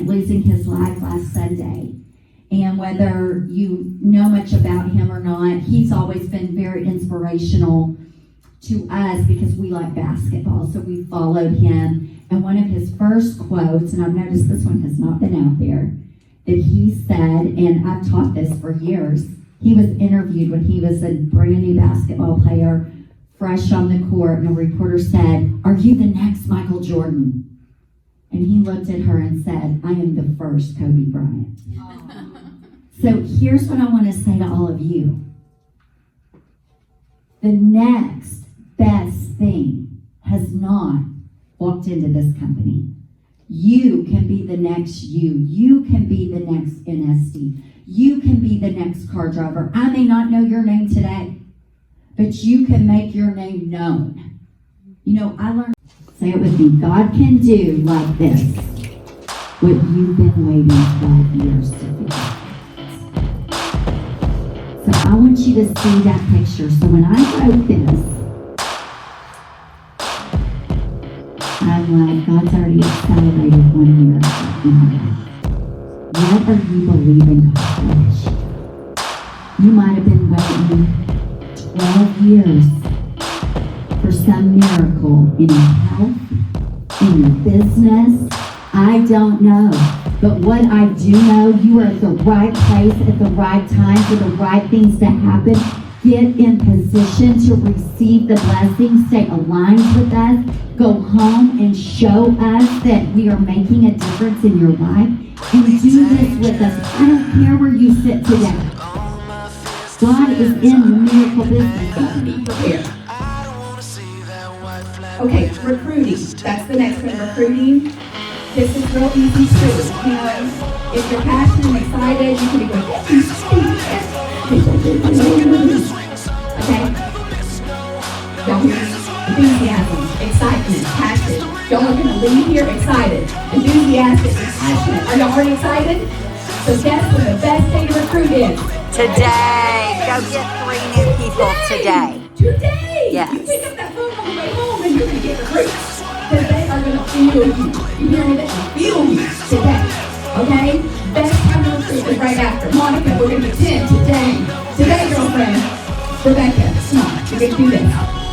losing his life last Sunday. And whether you know much about him or not, he's always been very inspirational to us because we like basketball, so we followed him. And one of his first quotes, and I've noticed this one has not been out there, that he said, and I've taught this for years, he was interviewed when he was a brand new basketball player, fresh on the court, and a reporter said, "Are you the next Michael Jordan?" And he looked at her and said, "I am the first Kobe Bryant." So here's what I want to say to all of you. The next best thing has not walked into this company. You can be the next you. You can be the next NSD. You can be the next car driver. I may not know your name today, but you can make your name known. You know, I learned, say it with me, God can do like this what you've been waiting 12 years to figure out. So I want you to see that picture. So when I wrote this, I'm like, God's already accelerated 1 year in my life. What are you believing God for? You might have been waiting 12 years for some miracle in your health, in your business. I don't know. But what I do know, you are at the right place at the right time for the right things to happen. Get in position to receive the blessings. Stay aligned with us. Go home and show us that we are making a difference in your life. And do this with us. I don't care where you sit today. God is in the miracle business. Be prepared. Okay, recruiting. That's the next one. Recruiting. This is real easy too. You know, if you're passionate and excited, you can be going, okay? Don't hear enthusiasm, excitement, passion. Y'all are going to leave here excited, enthusiastic, passionate. Are y'all already excited? So guess what the best day to recruit is? Today. Go get 3 new people today. Today. Yes. You pick up that phone on the way home and you're going to get recruits. Because they are going to feel you. You hear me? They will feel you today. Okay? Best time to recruit is right after. Monica, we're going to be 10 today. Today, girlfriend. Rebecca, come on. We're going to do this.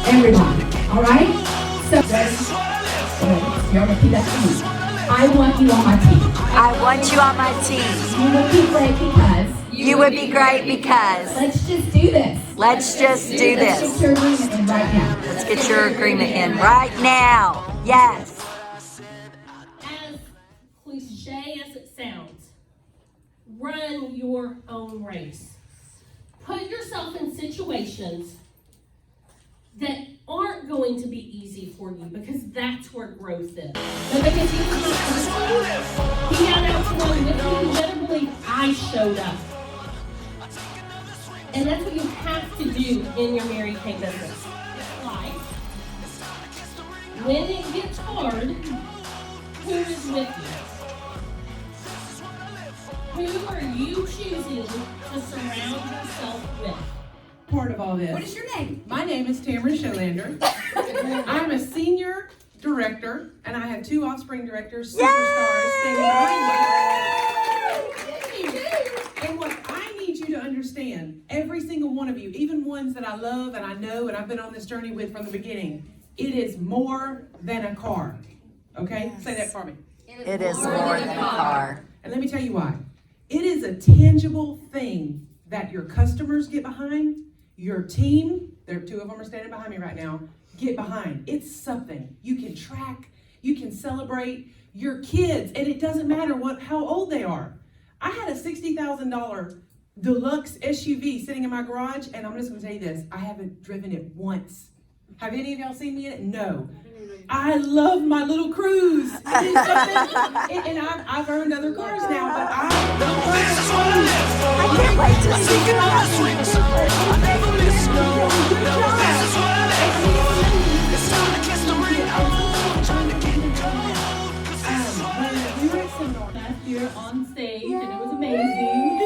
Everybody. All right? So, y'all repeat that to me. I want you on my team. I want you on my team. You would be great because. You would be great because. Let's just do this. Let's just do Let's this. get your agreement in right now. Let's get your agreement in right now. Yes. As cliche as it sounds, run your own race. Put yourself in situations that aren't going to be easy for you because that's where growth is. But because he was my person, he got out to run with me. You better believe I showed up. And that's what you have to do in your Mary Kay business. Life. When it gets hard, who is with you? Who are you choosing to surround yourself with? Part of all this. What is your name? My name is Tamara Scholander. I'm a senior director, and I have 2 offspring directors, superstars, standing behind me. And what I need you to understand, every single one of you, even ones that I love and I know and I've been on this journey with from the beginning, it is more than a car. Okay? Say that for me. It is more than a car. And let me tell you why. It is a tangible thing that your customers get behind, your team, there 2 of them are standing behind me right now, get behind. It's something you can track, you can celebrate your kids, and it doesn't matter how old they are. I had a $60,000 deluxe SUV sitting in my garage, and I'm just going to tell you this, I haven't driven it once. Have any of y'all seen me in it? No. I love my little cruise. And I've earned other cars now, but I can't wait to see We were at Seminole last year on stage, and it was amazing.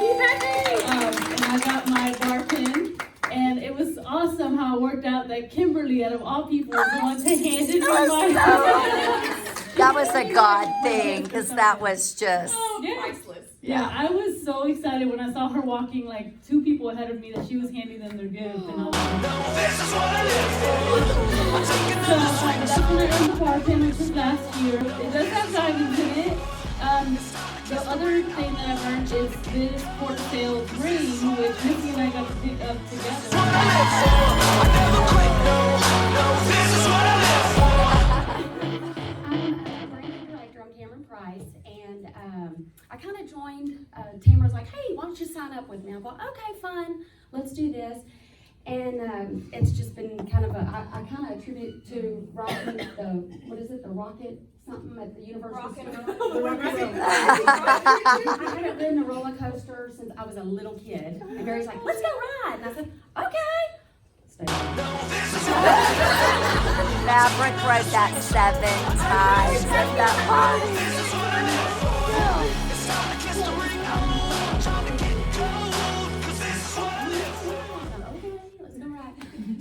And I got my bar pin. And it was awesome how it worked out that Kimberly, out of all people, was the one to hand it to my That was a God thing, because that was just. Priceless. Yeah, I was so excited when I saw her walking like 2 people ahead of me that she was handing them their gift, and I was like, so that's when I earned the bartender from last year. It does have diamonds in it. The other thing that I've earned is this port sales ring, which Missy and I got to pick up together. I kind of joined, Tamara's like, hey, why don't you sign up with me? I thought, okay, fine, let's do this. And it's just been kind of I kind of attribute it to rocking the rocket something at the University of I haven't ridden a roller coaster since I was a little kid. And Barry's like, let's go ride. And I said, okay. Maverick wrote that 7 times at that party.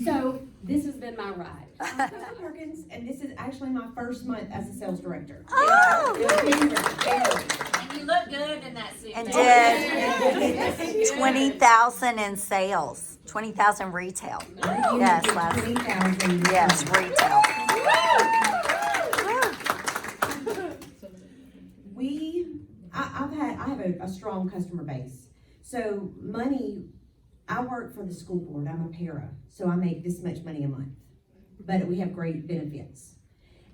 So this has been my ride. I'm Perkins, and this is actually my first month as a sales director. Oh! And you look good in that suit. And did 20,000 in sales, 20,000 retail. Yes, last. 20,000. Yes, retail. I have a strong customer base. So money, I work for the school board. I'm a para, so I make this much money a month. But we have great benefits.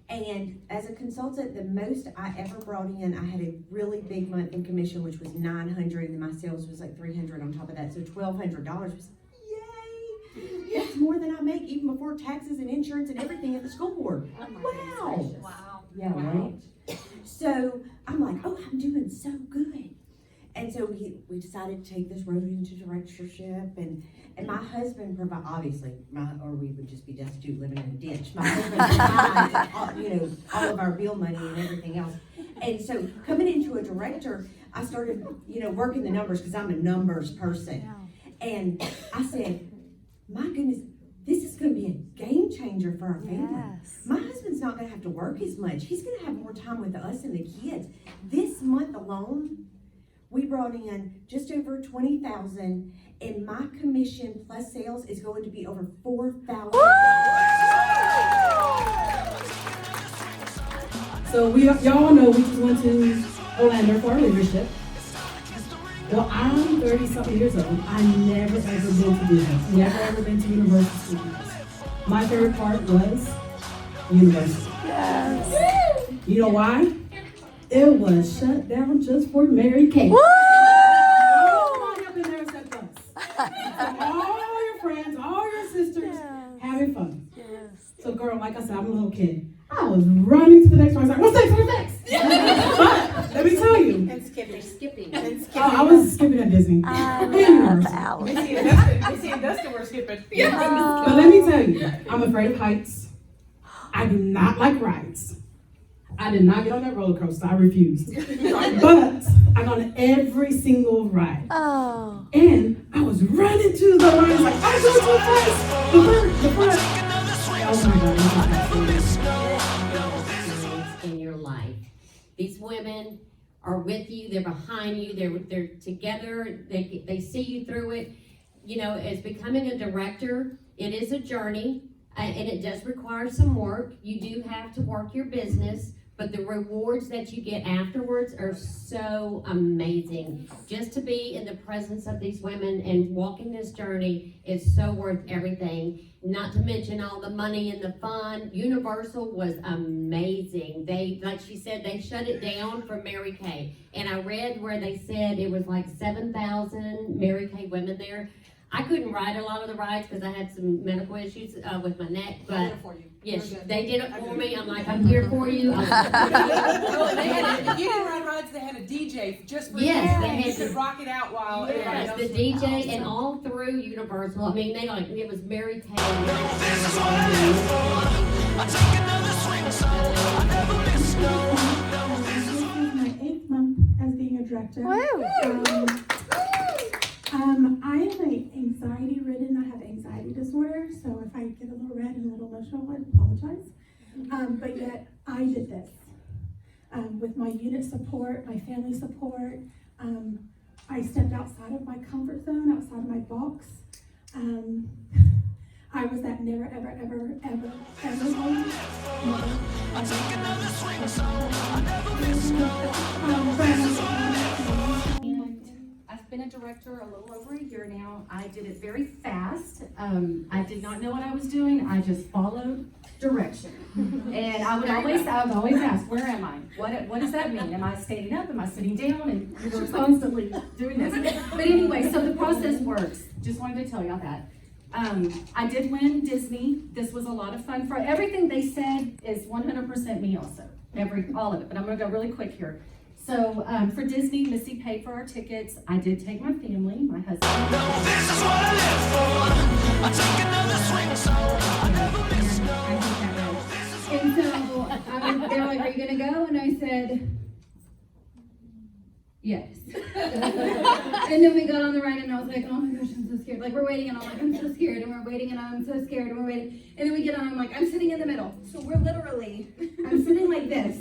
And as a consultant, the most I ever brought in, I had a really big month in commission, which was $900, and my sales was like $300 on top of that. So $1,200 was, yay! That's more than I make even before taxes and insurance and everything at the school board. Wow! Wow. Yeah, right? So I'm like, oh, I'm doing so good. And so we decided to take this road into directorship, and my husband obviously, or we would just be destitute living in a ditch. My husband provides, all of our bill money and everything else. And so coming into a director, I started, working the numbers because I'm a numbers person. And I said, my goodness, this is going to be a game changer for our family. Yes. My husband's not going to have to work as much. He's going to have more time with us and the kids. This month alone, we brought in just over 20,000, and my commission plus sales is going to be over 4,000. So y'all know we just went to Orlando for our leadership. Well, I'm 30-something years old. I've never ever been to Disney. Never ever been to Universal Studios. My favorite part was Universal. Yes. You know why? It was shut down just for Mary Kay. Woo! Nobody up in there except us. So all your friends, all your sisters, having fun. Yes. So girl, like I said, I'm a little kid. I was running to the next one. I was like, what's next? What's next? But let me tell you. And skipping. I was skipping at Disney. I And love Alex. Missy and Dustin were skipping. But let me tell you, I'm afraid of heights. I do not like rides. I did not get on that roller coaster. I refused. But I got on every single ride. Oh. And I was running to the lines like, I'm going too fast. The front. Oh my God. In your life. These women are with you, they're behind you, they're together, they see you through it. As becoming a director, it is a journey, and it does require some work. You do have to work your business, but the rewards that you get afterwards are so amazing. Just to be in the presence of these women and walking this journey is so worth everything. Not to mention all the money and the fun. Universal was amazing. Like she said, they shut it down for Mary Kay. And I read where they said it was like 7,000 Mary Kay women there. I couldn't ride a lot of the rides because I had some medical issues with my neck, but yes, they did it for me. I'm like, I'm here for you. You didn't ride rides, they had a DJ just for you. Yes, they You had could rock it out while everybody Yes, else the was DJ and all through Universal. I mean, it was Mary Kay. This is my 8th month as being a director. I am anxiety ridden. I have anxiety disorder, so if I get a little red and a little emotional, I apologize. But yet I did this. with my unit support, my family support. I stepped outside of my comfort zone, outside of my box. I was that never, ever, ever, ever, ever home. I've been a director a little over a year now. I did it very fast. I did not know what I was doing. I just followed direction. And I would always ask, where am I? What does that mean? Am I standing up? Am I sitting down? And we were constantly doing this. But anyway, so the process works. Just wanted to tell y'all that. I did win Disney. This was a lot of fun. For everything they said is 100% me also. All of it. But I'm gonna go really quick here. So for Disney, Missy paid for our tickets. I did take my family, my husband. No, this is what I live for. I take another swing, so I never miss no. And so they were like, "Are you gonna go?" And I said, "Yes." And then we got on the ride, and I was like, "Oh my gosh, I'm so scared." Like we're waiting, and I'm like, "I'm so scared," and we're waiting, and I'm so scared, and we're waiting. And then we get on, I'm like, "I'm sitting in the middle." So we're literally, I'm sitting like this.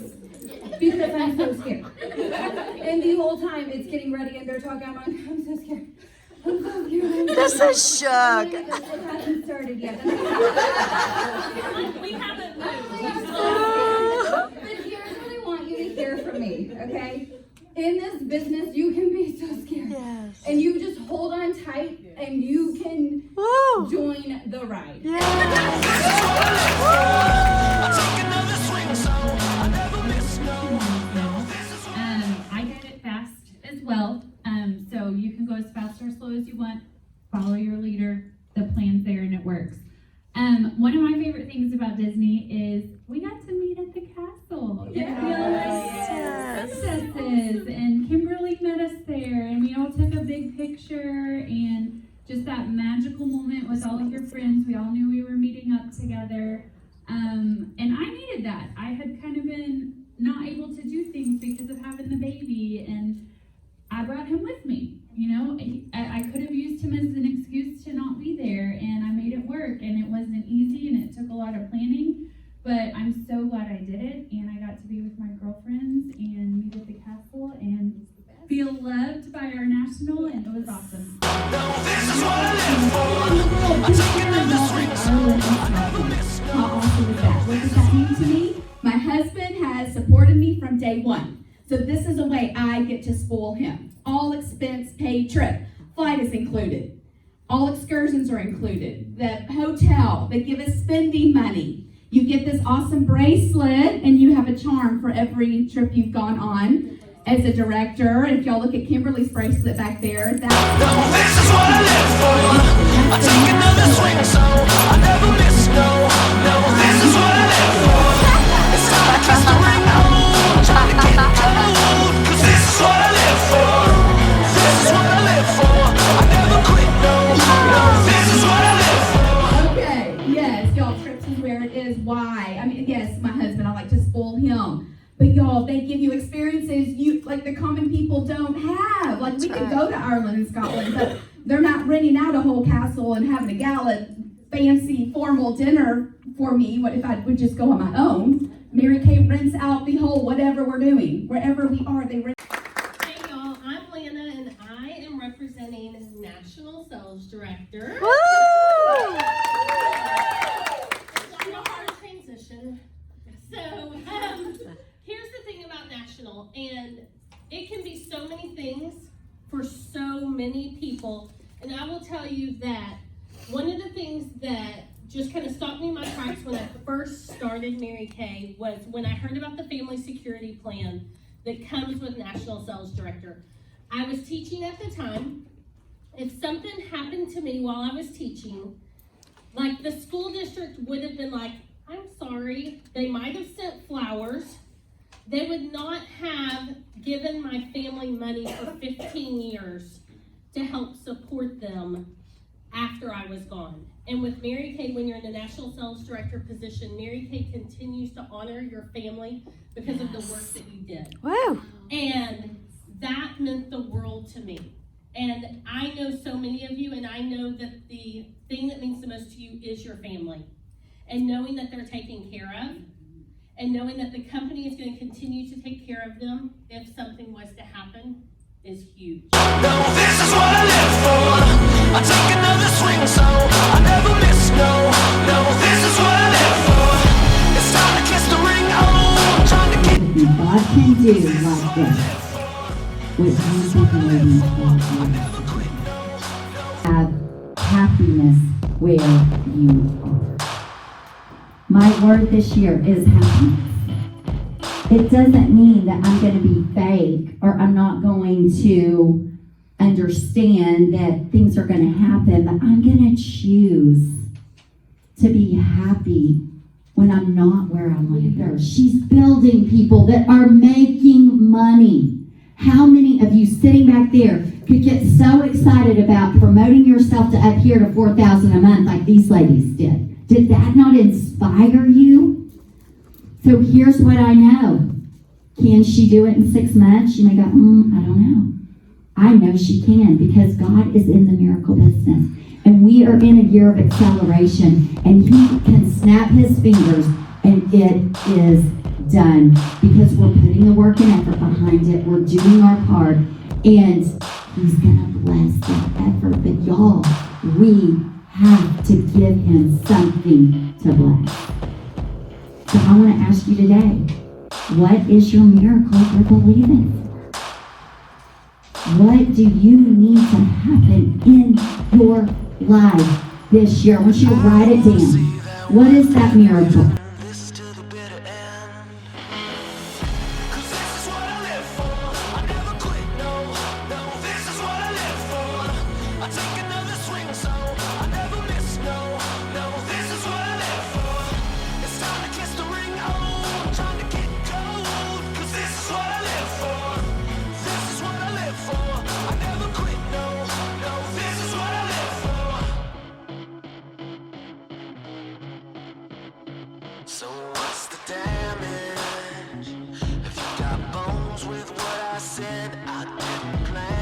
Because I'm so scared. And the whole time it's getting ready and they're talking, I'm like, I'm so scared. I'm so scared. This is shook. It hasn't started yet. We haven't moved. But here's what I want you to hear from me, okay? In this business, you can be so scared. Yes. And you just hold on tight and you can join the ride. I did it fast as well. So you can go as fast or slow as you want. Follow your leader. The plan's there and it works. One of my favorite things about Disney is we got to meet at the castle. Yes. Princesses, and Kimberly met us there, and we all took a big picture, and just that magical moment with all of your friends. We all knew we were meeting up together, and I needed that. I had kind of been not able to do things because of having the baby, and I brought him with me. You know, I could have used him as an excuse to not be there, and I made it work, and it wasn't easy, and it took a lot of planning, but I'm so glad I did it, and I got to be with my girlfriends and meet at the castle and feel loved by our national, and it was awesome. This is what I live for. How awesome is that? What does that mean to me? My husband has supported me from day one. So this is a way I get to spoil him. All expense paid trip. Flight is included. All excursions are included. The hotel, they give us spending money. You get this awesome bracelet and you have a charm for every trip you've gone on as a director. If y'all look at Kimberly's bracelet back there, that's this is what I live for. I take another swing, so I never miss no. This is what I live for. It's time I kiss the ring home. Trying to get cold, 'cause this is what I live for. This is what I live for. I never quit, no. This is what I live for. Okay, yes, y'all, trips is where it is. Why? I mean, yes, my husband, I like to spoil him. But y'all, they give you experiences you like the common people don't have. Like we could go to Ireland and Scotland, but they're not renting out a whole castle and having a gala, fancy, formal dinner for me. What if I would just go on my own? Mary Kay rents out the whole whatever we're doing. Wherever we are, they rent. Hey y'all, I'm Lana and I am representing National Sales Director. Woo! It's a hard transition. So, here's the thing about National, and it can be so many things for so many people. And I will tell you that one of the things that just kind of stopped me in my tracks when I first started Mary Kay was when I heard about the family security plan that comes with National Sales Director. I was teaching at the time. If something happened to me while I was teaching, like the school district would have been like, I'm sorry, they might have sent flowers. They would not have given my family money for 15 years to help support them after I was gone. And with Mary Kay, when you're in the National Sales Director position, Mary Kay continues to honor your family because of the work that you did. Woo! And that meant the world to me. And I know so many of you, and I know that the thing that means the most to you is your family. And knowing that they're taken care of, and knowing that the company is going to continue to take care of them if something was to happen is huge. No, this is what I live for. I take another swing so I never miss. No, this is what I live for. It's time to kiss the ring. Oh, I'm trying to get. God can do like this with you behaving properly. Have happiness where you are. My word this year is happiness. It doesn't mean that I'm going to be fake or I'm not going to understand that things are going to happen, but I'm going to choose to be happy when I'm not where I want to go. She's building people that are making money. How many of you sitting back there could get so excited about promoting yourself to up here to $4,000 a month like these ladies did? Did that not inspire you? So here's what I know. Can she do it in 6 months? You may go, I don't know. I know she can because God is in the miracle business. And we are in a year of acceleration. And He can snap His fingers and it is done. Because we're putting the work and effort behind it. We're doing our part. And He's going to bless that effort. But y'all, we have to give Him something to bless. So I want to ask you today, what is your miracle you're believing for? What do you need to happen in your life this year? I want you to write it down. What is that miracle? So what's the damage? If you got bones with what I said, I didn't plan.